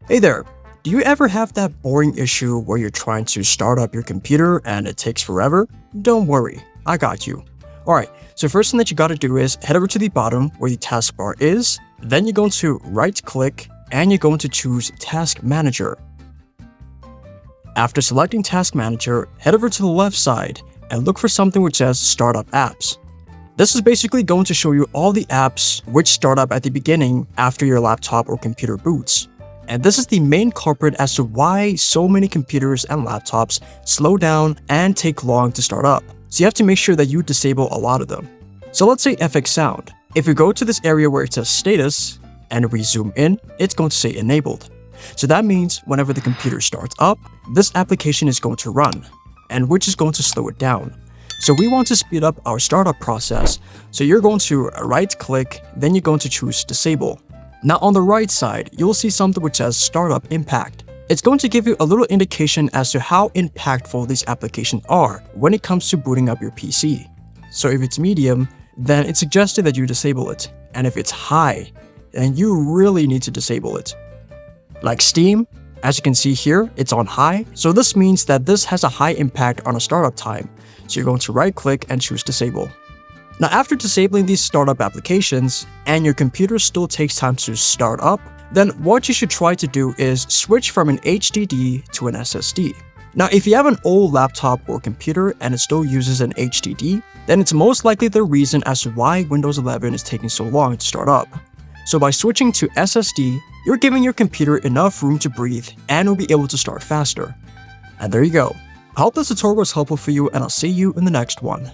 Hey there! Do you ever have that boring issue where you're trying to start up your computer and it takes forever? Don't worry, I got you. Alright, so first thing that you gotta do is head over to the bottom where the taskbar is, then you're going to right click and you're going to choose Task Manager. After selecting Task Manager, head over to the left side and look for something which says Startup Apps. This is basically going to show you all the apps which start up at the beginning after your laptop or computer boots. And this is the main culprit as to why so many computers and laptops slow down and take long to start up. So you have to make sure that you disable a lot of them. So let's say FX Sound. If you go to this area where it says Status and we zoom in, it's going to say Enabled. So that means whenever the computer starts up, this application is going to run, and which is going to slow it down. So we want to speed up our startup process. So you're going to right click, then you're going to choose Disable. Now on the right side, you'll see something which says Startup Impact. It's going to give you a little indication as to how impactful these applications are when it comes to booting up your PC. So if it's medium, then it's suggested that you disable it. And if it's high, then you really need to disable it. Like Steam, as you can see here, it's on high. So this means that this has a high impact on a startup time. So you're going to right click and choose Disable. Now after disabling these startup applications and your computer still takes time to start up, then what you should try to do is switch from an HDD to an SSD. Now if you have an old laptop or computer and it still uses an HDD, then it's most likely the reason as to why Windows 11 is taking so long to start up. So by switching to SSD, you're giving your computer enough room to breathe and will be able to start faster. And there you go. I hope this tutorial was helpful for you and I'll see you in the next one.